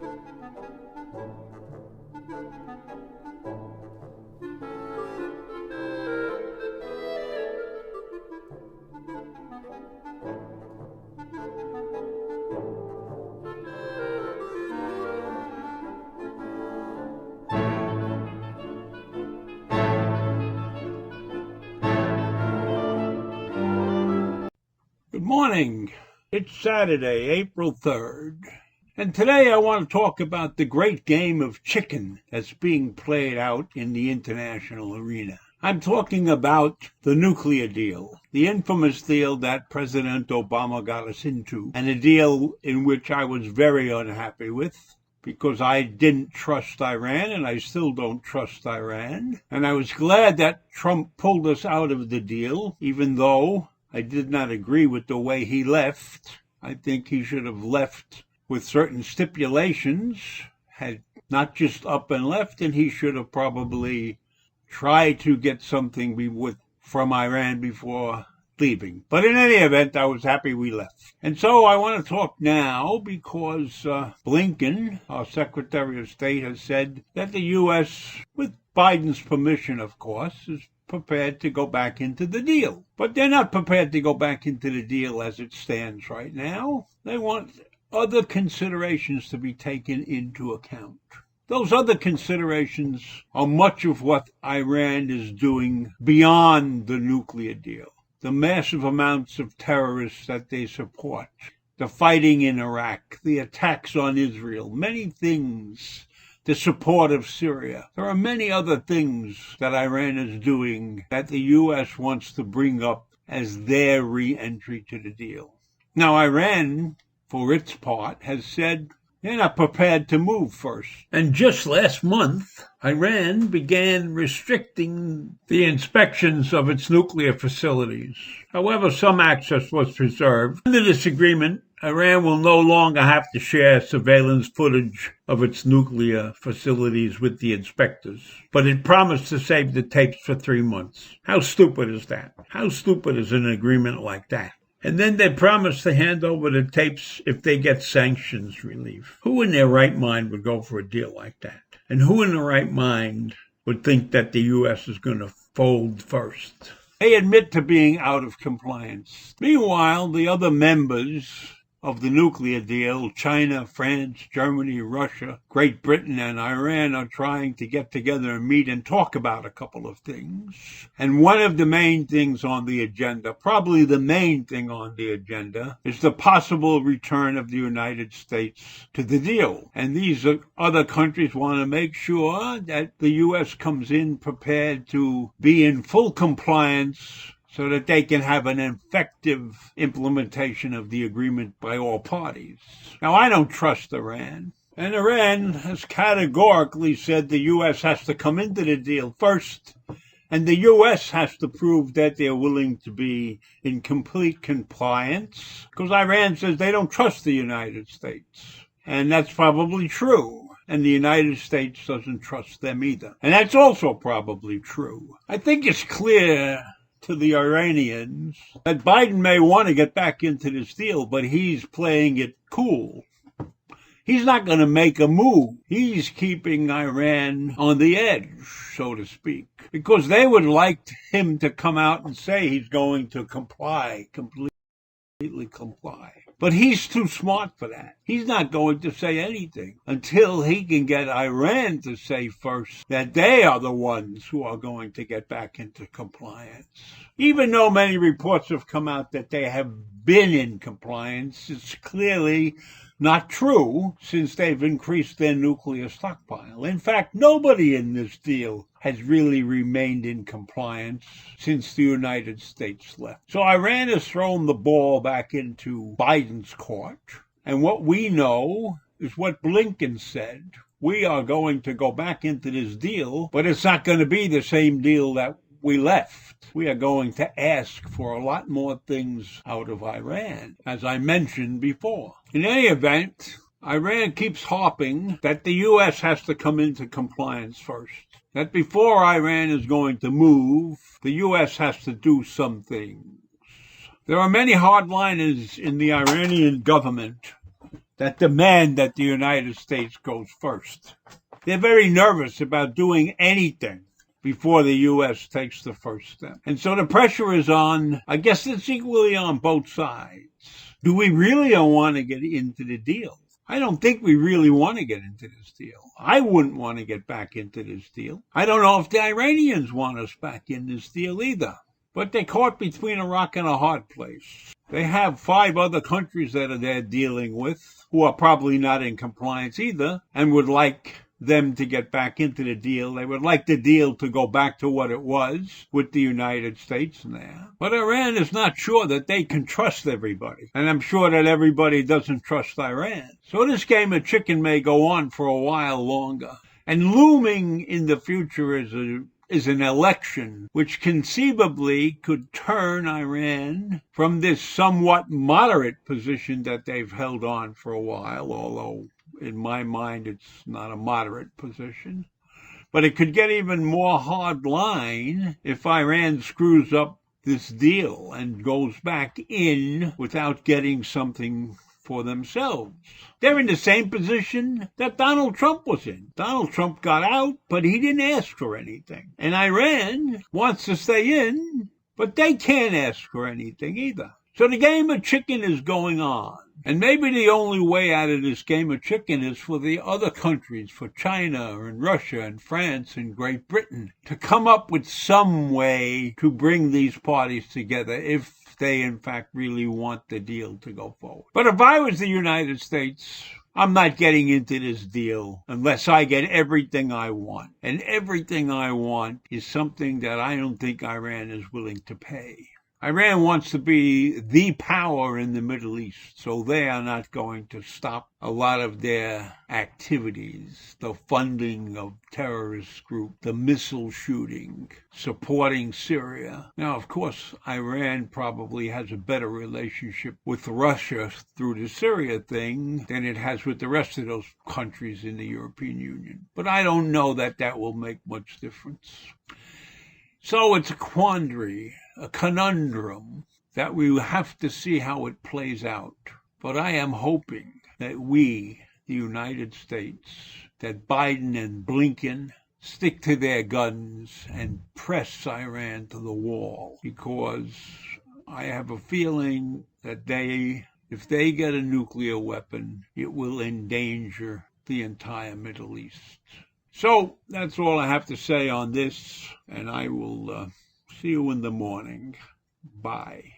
Good morning. It's Saturday, April 3rd. And today I want to talk about the great game of chicken that's being played out in the international arena. I'm talking about the nuclear deal, the infamous deal that President Obama got us into, and a deal in which I was very unhappy with because I didn't trust Iran, and I still don't trust Iran. And I was glad that Trump pulled us out of the deal, even though I did not agree with the way he left. I think he should have left with certain stipulations, had not just up and left, and he should have probably tried to get something from Iran before leaving. But in any event, I was happy we left. And so I want to talk now because Blinken, our Secretary of State, has said that the U.S., with Biden's permission, of course, is prepared to go back into the deal. But they're not prepared to go back into the deal as it stands right now. They want other considerations to be taken into account. Those other considerations are much of what Iran is doing beyond the nuclear deal. The massive amounts of terrorists that they support, the fighting in Iraq, the attacks on Israel, many things, the support of Syria. There are many other things that Iran is doing that the U.S. wants to bring up as their re-entry to the deal. Now, Iran, for its part, has said they're not prepared to move first. And just last month, Iran began restricting the inspections of its nuclear facilities. However, some access was preserved. Under this agreement, Iran will no longer have to share surveillance footage of its nuclear facilities with the inspectors. But it promised to save the tapes for 3 months. How stupid is that? How stupid is an agreement like that? And then they promised to hand over the tapes if they get sanctions relief. Who in their right mind would go for a deal like that? And who in their right mind would think that the U.S. is going to fold first? They admit to being out of compliance. Meanwhile, the other members of the nuclear deal, China, France, Germany, Russia, Great Britain, and Iran are trying to get together and meet and talk about a couple of things. And one of the main things on the agenda, probably the main thing on the agenda, is the possible return of the United States to the deal. And these other countries want to make sure that the U.S. comes in prepared to be in full compliance so that they can have an effective implementation of the agreement by all parties. Now, I don't trust Iran. And Iran has categorically said the U.S. has to come into the deal first, and the U.S. has to prove that they're willing to be in complete compliance, because Iran says they don't trust the United States. And that's probably true. And the United States doesn't trust them either. And that's also probably true. I think it's clear to the Iranians that Biden may want to get back into this deal, but he's playing it cool. He's not going to make a move. He's keeping Iran on the edge, so to speak, because they would like him to come out and say he's going to completely comply. But he's too smart for that. He's not going to say anything until he can get Iran to say first that they are the ones who are going to get back into compliance. Even though many reports have come out that they have been in compliance, it's clearly not true, since they've increased their nuclear stockpile. In fact, nobody in this deal has really remained in compliance since the United States left. So Iran has thrown the ball back into Biden's court. And what we know is what Blinken said. We are going to go back into this deal, but it's not going to be the same deal that we left. We are going to ask for a lot more things out of Iran, as I mentioned before. In any event, Iran keeps harping that the U.S. has to come into compliance first. That before Iran is going to move, the U.S. has to do some things. There are many hardliners in the Iranian government that demand that the United States goes first. They're very nervous about doing anything before the U.S. takes the first step. And so the pressure is on, I guess it's equally on both sides. Do we really want to get into the deal? I don't think we really want to get into this deal. I wouldn't want to get back into this deal. I don't know if the Iranians want us back in this deal either. But they're caught between a rock and a hard place. They have 5 other countries that they're dealing with who are probably not in compliance either and would like them to get back into the deal. They would like the deal to go back to what it was with the United States there. But Iran is not sure that they can trust everybody. And I'm sure that everybody doesn't trust Iran. So this game of chicken may go on for a while longer. And looming in the future is an election which conceivably could turn Iran from this somewhat moderate position that they've held on for a while, although in my mind it's not a moderate position. But it could get even more hard line if Iran screws up this deal and goes back in without getting something for themselves. They're in the same position that Donald Trump was in. Donald Trump got out, but he didn't ask for anything. And Iran wants to stay in, but they can't ask for anything either. So the game of chicken is going on. And maybe the only way out of this game of chicken is for the other countries, for China and Russia and France and Great Britain, to come up with some way to bring these parties together if they in fact really want the deal to go forward. But if I was the United States, I'm not getting into this deal unless I get everything I want. And everything I want is something that I don't think Iran is willing to pay. Iran wants to be the power in the Middle East, so they are not going to stop a lot of their activities, the funding of terrorist groups, the missile shooting, supporting Syria. Now, of course, Iran probably has a better relationship with Russia through the Syria thing than it has with the rest of those countries in the European Union. But I don't know that that will make much difference. So it's a quandary, a conundrum that we have to see how it plays out. But I am hoping that we, the United States, that Biden and Blinken stick to their guns and press Iran to the wall, because I have a feeling that if they get a nuclear weapon, it will endanger the entire Middle East. So that's all I have to say on this, and I will see you in the morning. Bye.